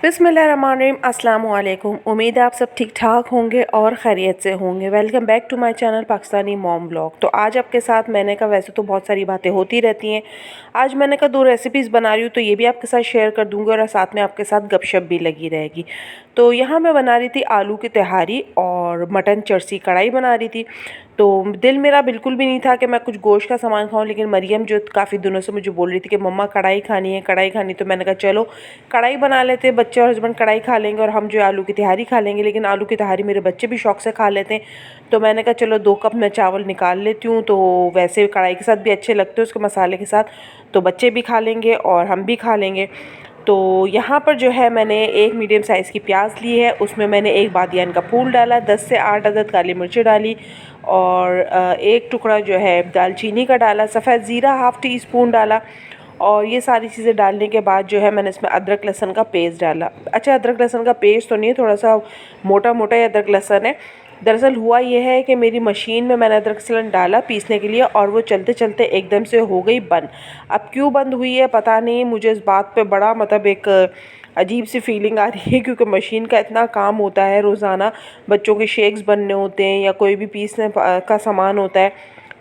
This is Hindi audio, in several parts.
बिस्मिल्लाहिर्रहमानिर्रहीम, अस्सलाम वालेकुम। उम्मीद है आप सब ठीक ठाक होंगे और ख़ैरियत से होंगे। Welcome back to my channel Pakistani mom blog. तो आज आपके साथ मैंने कहा, वैसे तो बहुत सारी बातें होती रहती हैं, आज मैंने कहा 2 रेसिपीज़ बना रही हूँ, तो ये भी आपके साथ शेयर कर दूँगी और साथ में आपके साथ गपशप भी लगी रहेगी। तो यहाँ मैं बना रही थी आलू की तहारी और मटन चरसी कढ़ाई बना रही थी। तो दिल मेरा बिल्कुल भी नहीं था कि मैं कुछ गोश्त का सामान खाऊं, लेकिन मरियम जो काफ़ी दिनों से मुझे बोल रही थी कि मम्मा कढ़ाई खानी है, कढ़ाई खानी। तो मैंने कहा चलो कढ़ाई बना लेते हैं, बच्चे और हस्बैंड कढ़ाई खा लेंगे और हम जो आलू की तहारी खा लेंगे। लेकिन आलू की तहारी मेरे बच्चे भी शौक़ से खा लेते हैं, तो मैंने कहा चलो 2 कप मैं चावल निकाल लेती हूँ। तो वैसे कढ़ाई के साथ भी अच्छे लगते हैं, उसके मसाले के साथ, तो बच्चे भी खा लेंगे और हम भी खा लेंगे। तो यहाँ पर जो है मैंने एक मीडियम साइज़ की प्याज ली है, उसमें मैंने एक बादियान का फूल डाला, 10 से 8 अदद काली मिर्ची डाली और एक टुकड़ा जो है दालचीनी का डाला, सफ़ेद ज़ीरा हाफ़ टी स्पून डाला। और ये सारी चीज़ें डालने के बाद जो है मैंने इसमें अदरक लहसुन का पेस्ट डाला। अच्छा, अदरक लहसुन का पेस्ट तो नहीं है, थोड़ा सा मोटा मोटा ही अदरक लहसुन है। दरअसल हुआ ये है कि मेरी मशीन में मैंने अदरक लहसुन डाला पीसने के लिए और वो चलते चलते एकदम से हो गई बंद। अब क्यों बंद हुई है पता नहीं, मुझे इस बात पे बड़ा मतलब एक अजीब सी फीलिंग आ रही है, क्योंकि मशीन का इतना काम होता है रोज़ाना, बच्चों के शेक्स बनने होते हैं या कोई भी पीसने का सामान होता है,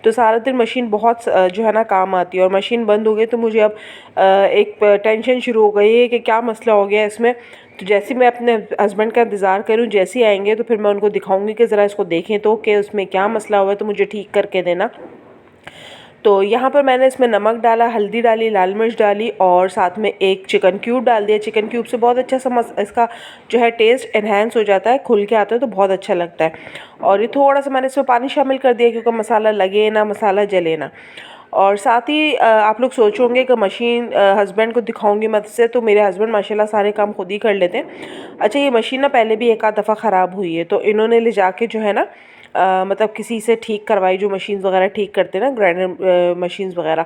तो सारा दिन मशीन बहुत जो है ना काम आती है। और मशीन बंद हो गई तो मुझे अब एक टेंशन शुरू हो गई है कि क्या मसला हो गया इसमें। तो जैसे मैं अपने हस्बैंड का इंतज़ार करूँ, जैसे ही आएंगे तो फिर मैं उनको दिखाऊंगी कि ज़रा इसको देखें तो कि उसमें क्या मसला हुआ है, तो मुझे ठीक करके देना। तो यहाँ पर मैंने इसमें नमक डाला, हल्दी डाली, लाल मिर्च डाली और साथ में एक चिकन क्यूब डाल दिया। चिकन क्यूब से बहुत अच्छा सा इसका जो है टेस्ट एनहेंस हो जाता है, खुल के आता है तो बहुत अच्छा लगता है। और ये थोड़ा सा मैंने इसमें पानी शामिल कर दिया, क्योंकि मसाला लगे ना, मसाला जले ना। और साथ ही आप लोग सोचोगे कि मशीन हस्बैंड को दिखाऊंगी मत से, तो मेरे हस्बैंड माशाल्लाह सारे काम खुद ही कर लेते हैं। अच्छा, ये मशीन ना पहले भी एक आध दफ़ा ख़राब हुई है, तो इन्होंने ले जाके जो है ना मतलब किसी से ठीक करवाई, जो मशीन्स वगैरह ठीक करते हैं ना, ग्राइंडर मशीन्स वगैरह।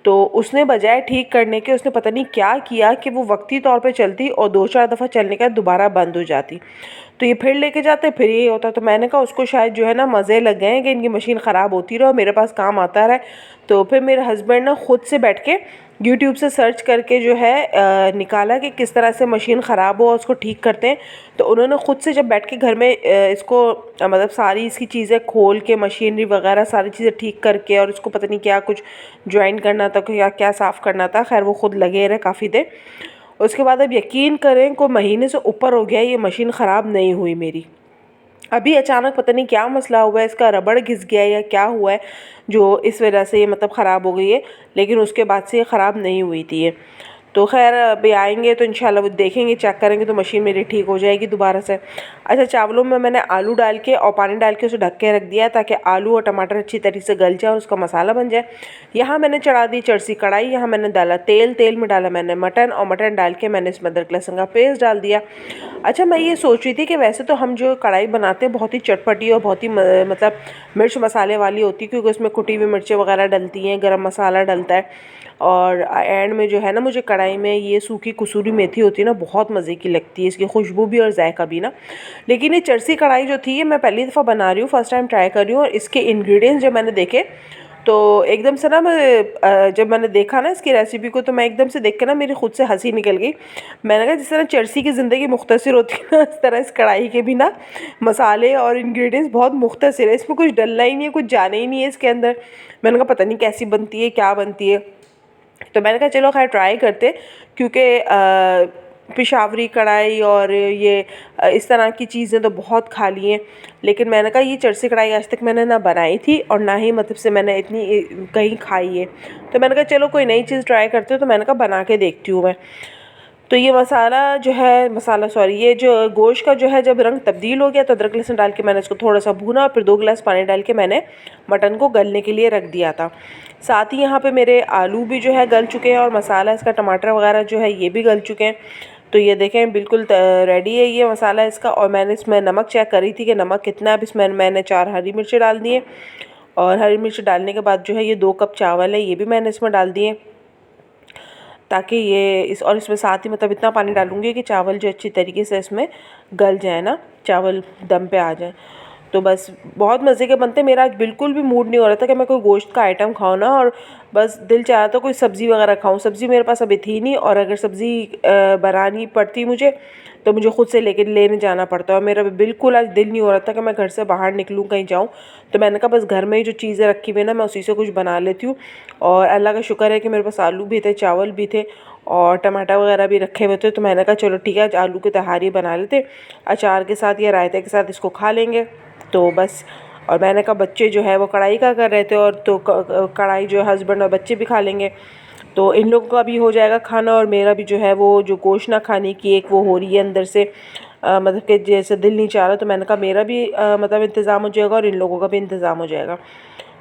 तो उसने बजाय ठीक करने के उसने पता नहीं क्या किया कि वो वक्ती तौर पे चलती और 2-4 दफ़ा चलने के बाद दोबारा बंद हो जाती। तो ये फिर लेके जाते, फिर ये होता। तो मैंने कहा उसको शायद जो है ना मज़े लग गए हैं कि इनकी मशीन ख़राब होती रहे और मेरे पास काम आता रहे। तो फिर मेरे हस्बैंड ना ख़ुद से बैठ के यूट्यूब से सर्च करके जो है निकाला कि किस तरह से मशीन ख़राब हो और उसको ठीक करते हैं। तो उन्होंने ख़ुद से जब बैठ के घर में इसको मतलब सारी इसकी चीज़ें खोल के, मशीनरी वगैरह सारी चीज़ें ठीक करके, और इसको पता नहीं क्या कुछ ज्वाइन करना था या क्या साफ़ करना था, खैर वो ख़ुद लगे रहे काफ़ी देर। उसके बाद अब यकीन करें को महीने से ऊपर हो गया ये मशीन ख़राब नहीं हुई मेरी। अभी अचानक पता नहीं क्या मसला हुआ है, इसका रबड़ घिस गया है या क्या हुआ है, जो इस वजह से ये मतलब ख़राब हो गई है। लेकिन उसके बाद से ये ख़राब नहीं हुई थी ये। तो खैर अभी आएंगे तो इंशाल्लाह वो देखेंगे, चेक करेंगे तो मशीन मेरी ठीक हो जाएगी दोबारा से। अच्छा, चावलों में मैंने आलू डाल के और पानी डाल के उसे ढक के रख दिया, ताकि आलू और टमाटर अच्छी तरीके से गल जाए और उसका मसाला बन जाए। यहाँ मैंने चढ़ा दी चरसी कढ़ाई, यहाँ मैंने डाला तेल, तेल में डाला मैंने मटन और मटन डाल के मैंने इसमें अदरक लहसुन का पेस्ट डाल दिया। अच्छा, मैं ये सोच रही थी कि वैसे तो हम जो कढ़ाई बनाते हैं बहुत ही चटपटी और बहुत ही मतलब मिर्च मसाले वाली होती है, क्योंकि उसमें कुटी हुई मिर्चें वगैरह डलती हैं, गरम मसाला डलता है। और एंड में जो है ना मुझे कढ़ाई में ये सूखी कसूरी मेथी होती है ना, बहुत मज़े की लगती है, इसकी खुशबू भी और जायका भी ना। लेकिन ये चरसी कढ़ाई जो थी, ये मैं पहली दफ़ा बना रही हूँ, फर्स्ट टाइम ट्राई कर रही हूँ। और इसके इंग्रेडिएंट्स जब मैंने देखे तो एकदम से ना मैं जब मैंने देखा ना इसकी रेसिपी को, तो मैं एकदम से देख के ना मेरी खुद से हंसी निकल गई। मैंने कहा जिस तरह चरसी की ज़िंदगी मुख्तसर होती है ना, इस तरह इस कढ़ाई के भी ना मसाले और इंग्रेडिएंट्स बहुत मुख्तसर है, इसमें कुछ डलना ही नहीं है, कुछ जाना ही नहीं है इसके अंदर। मैंने कहा पता नहीं कैसी बनती है, क्या बनती है। तो मैंने कहा चलो खैर ट्राई करते, क्योंकि पेशावरी कढ़ाई और ये इस तरह की चीज़ें तो बहुत खा ली हैं, लेकिन मैंने कहा ये चरसी कढ़ाई आज तक मैंने ना बनाई थी और ना ही मतलब से मैंने इतनी कहीं खाई है। तो मैंने कहा चलो कोई नई चीज़ ट्राई करते हो, तो मैंने कहा बना के देखती हूँ मैं। तो ये ये जो गोश्त का जो है जब रंग तब्दील हो गया, तो अदरक लहसुन डाल के मैंने इसको थोड़ा सा भूना और फिर 2 गिलास पानी डाल के मैंने मटन को गलने के लिए रख दिया था। साथ ही यहाँ पे मेरे आलू भी जो है गल चुके हैं और मसाला इसका टमाटर वगैरह जो है ये भी गल चुके हैं। तो ये देखें बिल्कुल रेडी है ये मसाला इसका। और मैंने इसमें नमक चेक करी थी कि नमक कितना है। अब इसमें मैंने 4 हरी मिर्ची डाल दिए और हरी मिर्च डालने के बाद जो है ये 2 कप चावल है, ये भी मैंने इसमें डाल दिए, ताकि ये इसमें साथ ही मतलब इतना पानी डालूँगी कि चावल जो अच्छी तरीके से इसमें गल जाए ना, चावल दम पे आ जाए। तो बस बहुत मज़े के बनते। मेरा आज बिल्कुल भी मूड नहीं हो रहा था कि मैं कोई गोश्त का आइटम खाऊँ ना, और बस दिल चाह रहा था कोई सब्ज़ी वगैरह खाऊँ। सब्ज़ी मेरे पास अभी थी नहीं, और अगर सब्ज़ी बनानी पड़ती मुझे तो मुझे ख़ुद से लेने जाना पड़ता है। और मेरा बिल्कुल आज दिल नहीं हो रहा था कि मैं घर से बाहर निकलूँ, कहीं जाऊँ। तो मैंने कहा बस घर में ही जो चीज़ें रखी हुई है ना, मैं उसी से कुछ बना लेती हूँ। और अल्लाह का शुक्र है कि मेरे पास आलू भी थे, चावल भी थे, और टमाटर वगैरह भी रखे हुए थे। तो मैंने कहा चलो ठीक है, आज आलू की तहारी बना लेते, अचार के साथ या रायते के साथ इसको खा लेंगे। तो बस, और मैंने कहा बच्चे जो है वो कढ़ाई का कर रहे थे, और तो कढ़ाई जो है हस्बैंड और बच्चे भी खा लेंगे, तो इन लोगों का भी हो जाएगा खाना। और मेरा भी जो है वो जो गोश्त ना खाने की एक वो हो रही है अंदर से, मतलब कि जैसे दिल नहीं चाह रहा। तो मैंने कहा मेरा भी मतलब इंतज़ाम हो जाएगा और इन लोगों का भी इंतज़ाम हो जाएगा।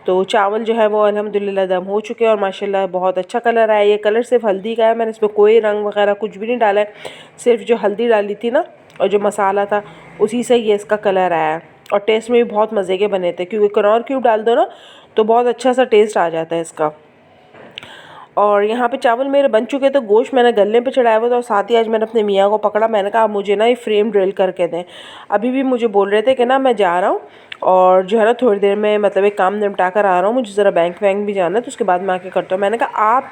तो चावल जो है वो अल्हम्दुलिल्लाह दम हो चुके हैं, और माशाल्लाह बहुत अच्छा कलर आया। ये कलर सिर्फ हल्दी का है, मैंने इसमें कोई रंग वगैरह कुछ भी नहीं डाला है। सिर्फ जो हल्दी डाली थी ना, और जो मसाला था, उसी से ये इसका कलर आया है। और टेस्ट में भी बहुत मज़े के बने थे, क्योंकि कनौर क्यूब डाल दो ना तो बहुत अच्छा सा टेस्ट आ जाता है इसका। और यहाँ पे चावल मेरे बन चुके थे, गोश्त मैंने गलने पे चढ़ाया हुआ था, और साथ ही आज मैंने अपने मियाँ को पकड़ा। मैंने कहा आप मुझे ना ये फ्रेम ड्रिल करके दें। अभी भी मुझे बोल रहे थे कि ना मैं जा रहा हूँ, और जो है ना थोड़ी देर में मतलब एक काम निपटा कर आ रहा हूँ, मुझे ज़रा बैंक वैंक भी जाना है, तो उसके बाद मैं आके करता हूँ। मैंने कहा आप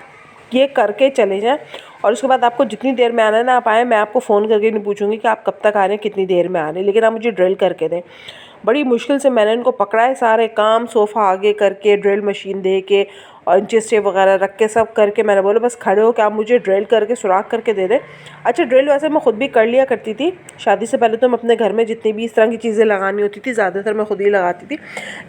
ये करके चले जाएँ, और उसके बाद आपको जितनी देर में आना है ना आप आएँ, मैं आपको फ़ोन करके नहीं पूछूंगी कि आप कब तक आ रहे हैं, कितनी देर में आ रहे हैं, लेकिन आप मुझे ड्रिल करके दें। बड़ी मुश्किल से मैंने इनको पकड़ा है, सारे काम सोफ़ा आगे करके, ड्रिल मशीन दे के, और इंचेस टेप वगैरह रख के सब करके मैंने बोला बस खड़े हो कि आप मुझे ड्रिल करके सुराख करके दे दें। अच्छा, ड्रिल वैसे मैं ख़ुद भी कर लिया करती थी शादी से पहले। तो मैं अपने घर में जितनी भी इस तरह की चीज़ें लगानी होती थी ज़्यादातर मैं ख़ुद ही लगाती थी।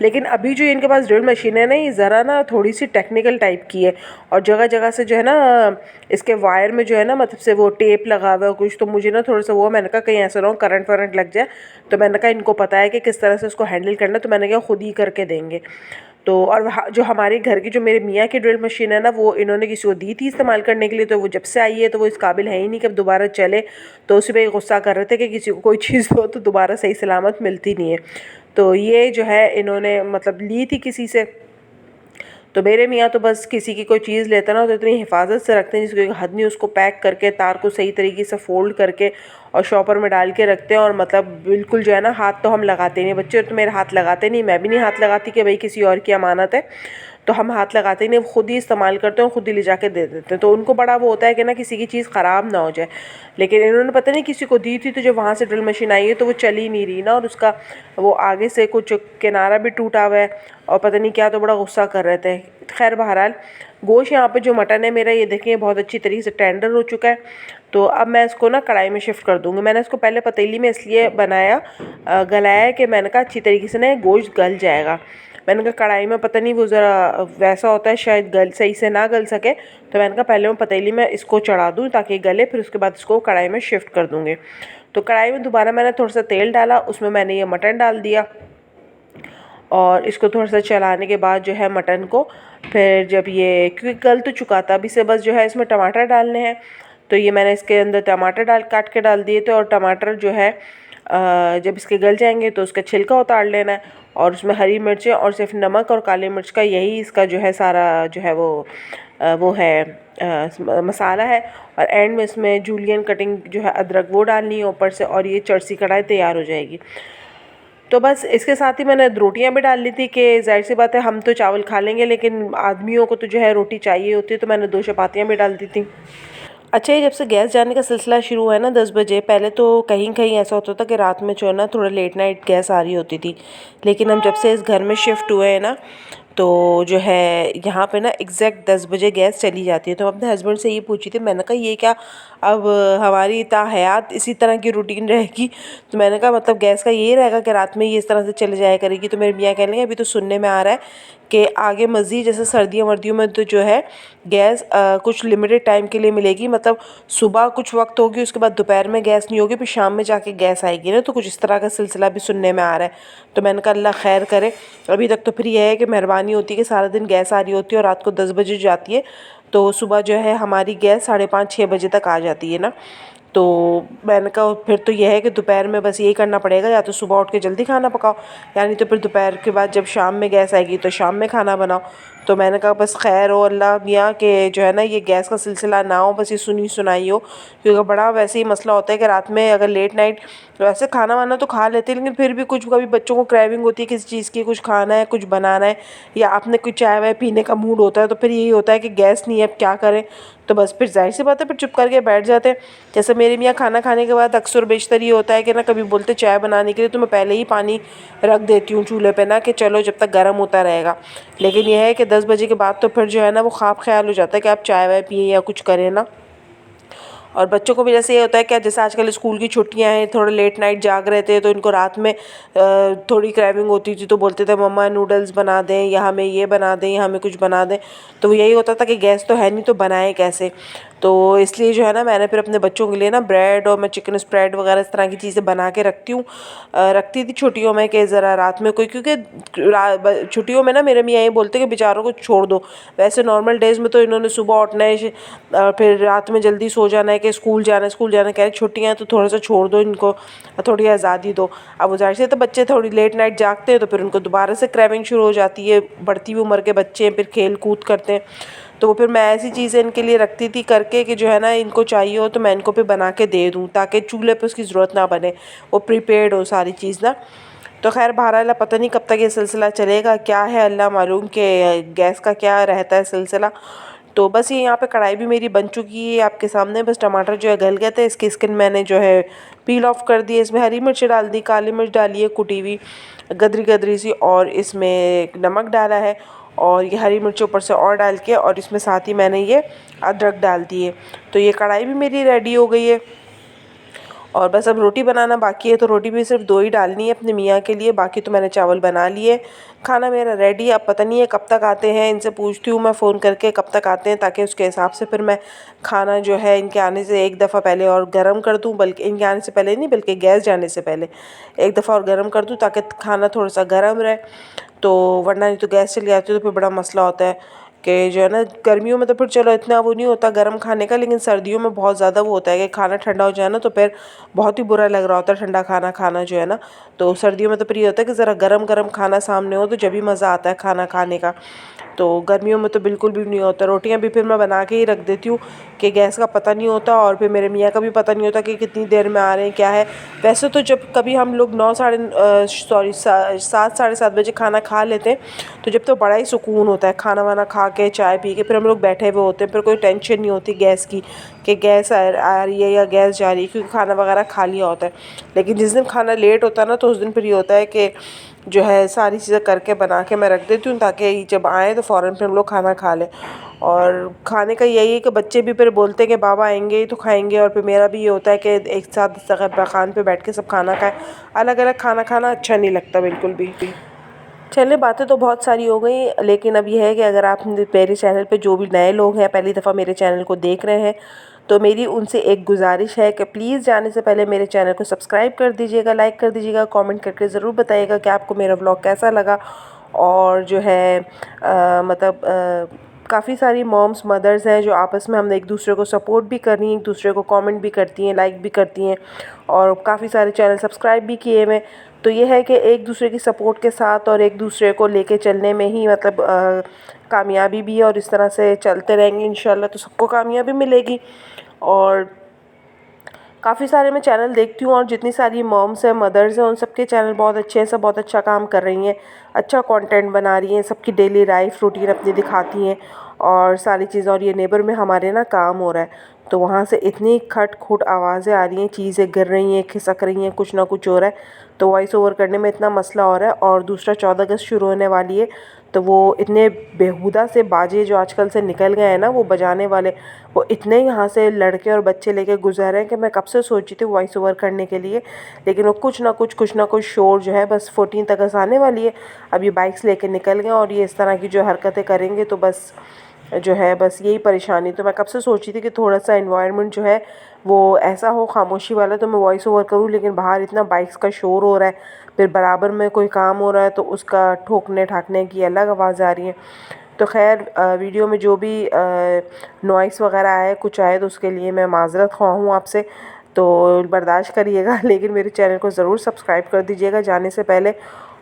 लेकिन अभी जो इनके पास ड्रिल मशीन है ना, ये ज़रा ना थोड़ी सी टेक्निकल टाइप की है, और जगह जगह से जो है ना इसके वायर में जो है ना मतलब से वो टेप लगा हुआ है कुछ। तो मुझे ना थोड़ा सा वो, मैंने कहा कहीं ऐसा ना हो करंट वरंट लग जाए। तो मैंने कहा इनको पता है कि किस तरह से उसको हैंडल करना है, तो मैंने कहा खुद ही करके देंगे। तो और जो हमारे घर की जो मेरे मियाँ की ड्रिल मशीन है ना, वो इन्होंने किसी को दी थी इस्तेमाल करने के लिए। तो वो जब से आई है तो वो इस काबिल है ही नहीं कि अब दोबारा चले। तो उसी पे गुस्सा कर रहे थे कि किसी को कोई चीज़ दो तो दोबारा सही सलामत मिलती नहीं है। तो ये जो है इन्होंने मतलब ली थी किसी से। तो मेरे मियाँ तो बस किसी की कोई चीज़ लेते ना तो इतनी हिफाजत से रखते हैं जिसकी कोई हद नहीं। उसको पैक करके, तार को सही तरीके से फ़ोल्ड करके और शॉपर में डाल के रखते हैं। और मतलब बिल्कुल जो है ना, हाथ तो हम लगाते नहीं, बच्चे तो मेरे हाथ लगाते नहीं, मैं भी नहीं हाथ लगाती कि भाई किसी और की अमानत है, तो हम हाथ लगाते ही नहीं, खुद ही इस्तेमाल करते हैं और ख़ुद ही ले जाके दे देते हैं। तो उनको बड़ा वो होता है कि ना किसी की चीज़ ख़राब ना हो जाए। लेकिन इन्होंने पता नहीं किसी को दी थी, तो जब वहाँ से ड्रिल मशीन आई है तो वो चल ही नहीं रही ना, और उसका वो आगे से कुछ किनारा भी टूटा हुआ है, और पता नहीं क्या, तो बड़ा गुस्सा कर रहे थे। खैर बहरहाल, गोश्त यहाँ पे जो मटन है मेरा, ये देखें बहुत अच्छी तरीके से टेंडर हो चुका है। तो अब मैं इसको ना कढ़ाई में शिफ्ट कर दूँगी। मैंने इसको पहले पतीली में इसलिए बनाया गलाया कि मैंने कहा अच्छी तरीके से ना गोश्त गल जाएगा। मैंने कहा कढ़ाई में पता नहीं वो ज़रा वैसा होता है, शायद सही से ना गल सके। तो मैंने कहा पहले मैं पतीली में इसको चढ़ा दूँ ताकि गले, फिर उसके बाद इसको कढ़ाई में शिफ्ट कर दूँगी। तो कढ़ाई में दोबारा मैंने थोड़ा सा तेल डाला, उसमें मैंने ये मटन डाल दिया, और इसको थोड़ा सा चलाने के बाद जो है मटन को, फिर जब ये क्योंकि गल तो चुका था, अभी से बस जो है इसमें टमाटर डालने हैं। तो ये मैंने इसके अंदर टमाटर काट के डाल दिए थे। और टमाटर जो है जब इसके गल जाएंगे तो उसका छिलका उतार लेना है, और उसमें हरी मिर्चें और सिर्फ नमक और काली मिर्च का, यही इसका जो है सारा जो है वो है मसाला है। और एंड में इसमें जूलियन कटिंग जो है अदरक वो डालनी है ऊपर से, और ये चरसी कढ़ाई तैयार हो जाएगी। तो बस इसके साथ ही मैंने रोटियां भी डाल ली थी कि जाहिर सी बात है हम तो चावल खा लेंगे, लेकिन आदमियों को तो जो है रोटी चाहिए होती है। तो मैंने 2 चपातियाँ भी डाल दी थी। अच्छा, ये जब से गैस जाने का सिलसिला शुरू हुआ है ना 10 बजे, पहले तो कहीं कहीं ऐसा होता था कि रात में जो है ना थोड़ा लेट नाइट गैस आ रही होती थी। लेकिन हम जब से इस घर में शिफ्ट हुए हैं ना, तो जो है यहाँ पे ना एग्जैक्ट 10 बजे गैस चली जाती है। तो अपने हस्बैंड से ये पूछी थी, मैंने कहा ये क्या अब हमारी ताहयात इसी तरह की रूटीन रहेगी? तो मैंने कहा मतलब गैस का यही रहेगा कि रात में ये इस तरह से चले जाया करेगी? तो मेरे मियाँ कहने लगे अभी तो सुनने में आ रहा है कि आगे मज़ीद जैसे सर्दियों वर्दियों में तो जो है गैस कुछ लिमिटेड टाइम के लिए मिलेगी, मतलब सुबह कुछ वक्त होगी, उसके बाद दोपहर में गैस नहीं होगी, फिर शाम में जाके गैस आएगी ना। तो कुछ इस तरह का सिलसिला भी सुनने में आ रहा है। तो मैंने कहा अल्लाह खैर करे। अभी तक तो फिर यह है कि मेहरबानी होती है कि सारा दिन गैस आ रही होती है और रात को 10 बजे जाती है, तो सुबह जो है हमारी गैस 5:30-6 बजे तक आ जाती है ना। तो मैंने कहा फिर तो यह है कि दोपहर में बस यही करना पड़ेगा, या तो सुबह उठ के जल्दी खाना पकाओ, यानी तो फिर दोपहर के बाद जब शाम में गैस आएगी तो शाम में खाना बनाओ। तो मैंने कहा बस खैर हो अल्लाह मियाँ के जो है ना ये गैस का सिलसिला ना हो, बस ये सुनी सुनाई हो। क्योंकि बड़ा वैसे ही मसला होता है कि रात में अगर लेट नाइट वैसे खाना वाना तो खा लेते हैं, लेकिन फिर भी कुछ कभी बच्चों को क्रेविंग होती है किसी चीज़ की, कुछ खाना है, कुछ बनाना है, या आपने कोई चाय वाय पीने का मूड होता है, तो फिर यही होता है कि गैस नहीं है, अब क्या करें। तो बस फिर ज़ाहिर सी बात है, फिर चुप करके बैठ जाते हैं। जैसे मेरे मियाँ खाना खाने के बाद अक्सर बेशतर ये होता है कि ना, कभी बोलते चाय बनाने के लिए, तो मैं पहले ही पानी रख देती हूँ चूल्हे पे ना, कि चलो जब तक गर्म होता रहेगा। लेकिन यह है कि 10 बजे के बाद तो फिर जो है ना, वो ख्वाब ख्याल हो जाता है कि आप चाय वाय पिए या कुछ करें ना। और बच्चों को भी जैसे ये होता है कि जैसे आजकल स्कूल की छुट्टियां हैं, थोड़ा लेट नाइट जाग रहे थे, तो इनको रात में थोड़ी क्रेविंग होती थी, तो बोलते थे मम्मा नूडल्स बना दें, या हमें ये बना दें, या हमें कुछ बना दें। तो यही होता था कि गैस तो है नहीं, तो बनाएं कैसे। तो इसलिए जो है ना, मैंने फिर अपने बच्चों के लिए ना ब्रेड और मैं चिकन स्प्रेड वगैरह इस तरह की चीज़ें बना के रखती हूँ। रखती थी छुट्टियों में कि ज़रा रात में कोई, क्योंकि छुट्टियों में ना मेरे मियाँ ये बोलते कि बेचारों को छोड़ दो। वैसे नॉर्मल डेज़ में तो इन्होंने सुबह उठना है, फिर रात में जल्दी सो जाना है कि स्कूल जाना है, स्कूल जाना है, कह रहे छुट्टियाँ हैं तो थोड़ा सा छोड़ दो इनको, थोड़ी आज़ादी दो। अब ज़ाहिर से तो बच्चे थोड़ी लेट नाइट जागते हैं, तो फिर उनको दोबारा से क्रेविंग शुरू हो जाती है। बढ़ती हुई उम्र के बच्चे हैं, फिर खेल कूद करते हैं, तो फिर मैं ऐसी चीज़ें इनके लिए रखती थी करके कि जो है ना, इनको चाहिए हो तो मैं इनको फिर बना के दे दूँ, ताकि चूल्हे पे उसकी ज़रूरत ना बने, वो प्रीपेड हो सारी चीज़ ना। तो खैर बहरहाल पता नहीं कब तक ये सिलसिला चलेगा, क्या है अल्लाह मालूम कि गैस का क्या रहता है सिलसिला। तो बस ये यहाँ पे कढ़ाई भी मेरी बन चुकी है आपके सामने। बस टमाटर जो है गल गए थे, इसकी स्किन मैंने जो है पील ऑफ कर दी है। इसमें हरी मिर्च डाल दी, काली मिर्च डाली है कुटी हुई गदरी गदरी सी, और इसमें नमक डाला है, और ये हरी मिर्च ऊपर से और डाल के, और इसमें साथ ही मैंने ये अदरक डाल दी है। तो ये कढ़ाई भी मेरी रेडी हो गई है। और बस अब रोटी बनाना बाकी है, तो रोटी भी सिर्फ 2 ही डालनी है अपने मियाँ के लिए, बाकी तो मैंने चावल बना लिए। खाना मेरा रेडी है। अब पता नहीं है कब तक आते हैं, इनसे पूछती हूँ मैं फ़ोन करके कब तक आते हैं, ताकि उसके हिसाब से फिर मैं खाना जो है इनके आने से एक दफ़ा पहले और गर्म कर दूँ, बल्कि इनके आने से पहले नहीं, बल्कि गैस जाने से पहले एक दफ़ा और गर्म कर दूँ, ताकि खाना थोड़ा सा गर्म रहे। तो वरना नहीं तो गैस चली जाती है, तो फिर बड़ा मसला होता है कि जो है ना, गर्मियों में तो फिर चलो इतना वो नहीं होता गर्म खाने का, लेकिन सर्दियों में बहुत ज़्यादा वो होता है कि खाना ठंडा हो जाए ना, तो फिर बहुत ही बुरा लग रहा होता है ठंडा खाना खाना जो है ना। तो सर्दियों में तो फिर ये होता है कि ज़रा गरम गरम खाना सामने हो, तो जब भी मज़ा आता है खाना खाने का। तो गर्मियों में तो बिल्कुल भी नहीं होता। रोटियां भी फिर मैं बना के ही रख देती हूँ कि गैस का पता नहीं होता, और फिर मेरे मियाँ का भी पता नहीं होता कि कितनी देर में आ रहे हैं क्या है। वैसे तो जब कभी हम लोग 7 साढ़े 7 बजे खाना खा लेते हैं, तो जब तो बड़ा ही सुकून होता है, खाना वाना खा के चाय पी के फिर हम लोग बैठे हुए होते हैं, फिर कोई टेंशन नहीं होती गैस की कि गैस आ रही है या गैस जा रही है, क्योंकि खाना वगैरह खा लिया होता है। लेकिन जिस दिन खाना लेट होता है ना, तो उस दिन फिर ये होता है कि जो है सारी चीज़ें करके बना के मैं रख देती हूँ, ताकि जब आएँ तो फ़ौरन फिर हम लोग खाना खा लें। और खाने का यही है कि बच्चे भी फिर बोलते हैं कि बाबा आएंगे ही तो खाएंगे, और फिर मेरा भी ये होता है कि एक साथ दस्तरखान पे बैठ के सब खाना खाएं। अलग अलग खाना खाना अच्छा नहीं लगता बिल्कुल भी। चलिए बातें तो बहुत सारी हो गई, लेकिन अब यह है कि अगर आप मेरे चैनल पे जो भी नए लोग हैं, पहली दफ़ा मेरे चैनल को देख रहे हैं, तो मेरी उनसे एक गुजारिश है कि प्लीज़ जाने से पहले मेरे चैनल को सब्सक्राइब कर दीजिएगा, लाइक कर दीजिएगा, कमेंट करके ज़रूर बताइएगा कि आपको मेरा व्लॉग कैसा लगा। और जो है काफ़ी सारी मॉम्स मदर्स हैं जो आपस में हम एक दूसरे को सपोर्ट भी कर रही हैं, एक दूसरे को कमेंट भी करती हैं, लाइक भी करती हैं, और काफ़ी सारे चैनल सब्सक्राइब भी किए हुए। तो ये है कि एक दूसरे की सपोर्ट के साथ और एक दूसरे को लेके चलने में ही कामयाबी भी है, और इस तरह से चलते रहेंगे इंशाल्लाह तो सबको कामयाबी मिलेगी। और काफ़ी सारे मैं चैनल देखती हूँ, और जितनी सारी मॉम्स हैं मदर्स हैं उन सबके चैनल बहुत अच्छे हैं, सब बहुत अच्छा काम कर रही हैं, अच्छा कंटेंट बना रही हैं, सबकी डेली लाइफ रूटीन अपनी दिखाती हैं और सारी चीज़ें। और ये नेबर में हमारे ना काम हो रहा है, तो वहाँ से इतनी खट खुट आवाज़ें आ रही हैं, चीज़ें गिर रही हैं, खिसक रही हैं, कुछ ना कुछ हो रहा है, तो वॉइस ओवर करने में इतना मसला हो रहा है। और दूसरा 14 अगस्त शुरू होने वाली है, तो वो इतने बेहुदा से बाजे जो आजकल से निकल गए हैं ना, वो बजाने वाले, वो इतने यहाँ से लड़के और बच्चे लेके गुजर रहे हैं कि मैं कब से सोची थी वॉइस ओवर करने के लिए, लेकिन वो कुछ ना कुछ शोर जो है बस 14 अगस्त आने वाली है, अब ये बाइक्स लेके निकल गए और ये इस तरह की जो हरकतें करेंगे, तो बस जो है बस यही परेशानी। तो मैं कब से सोची थी कि थोड़ा सा एनवायरनमेंट जो है वो ऐसा हो खामोशी वाला, तो मैं वॉइस ओवर करूँ, लेकिन बाहर इतना बाइक्स का शोर हो रहा है, फिर बराबर में कोई काम हो रहा है तो उसका ठोकने ठाकने की अलग आवाज़ आ रही है। तो खैर वीडियो में जो भी नॉइस वगैरह आए कुछ आए, तो उसके लिए मैं माज़रत ख़्वाह हूँ आपसे, तो बर्दाश्त करिएगा। लेकिन मेरे चैनल को ज़रूर सब्सक्राइब कर दीजिएगा जाने से पहले,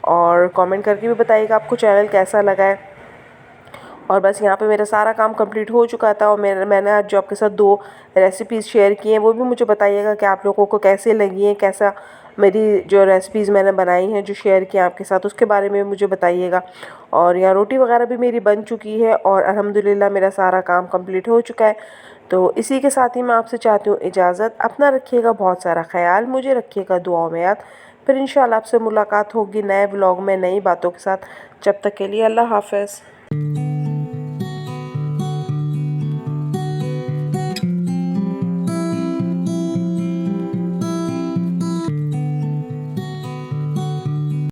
और कमेंट करके भी बताइएगा आपको चैनल कैसा लगा है। और बस यहाँ पे मेरा सारा काम कंप्लीट हो चुका था, और मैंने आज जो आपके साथ 2 रेसिपीज़ शेयर की हैं, वो भी मुझे बताइएगा कि आप लोगों को कैसे लगी हैं, कैसा मेरी जो रेसिपीज़ मैंने बनाई हैं, जो शेयर किया आपके साथ, उसके बारे में मुझे बताइएगा। और यहाँ रोटी वगैरह भी मेरी बन चुकी है और अल्हम्दुलिल्लाह मेरा सारा काम कंप्लीट हो चुका है। तो इसी के साथ ही मैं आपसे चाहती हूँ इजाज़त। अपना रखिएगा बहुत सारा ख्याल, मुझे रखिएगा दुआओं में याद। फिर इंशाल्लाह आपसे मुलाकात होगी नए व्लॉग में नई बातों के साथ। जब तक के लिए अल्लाह हाफ़िज़।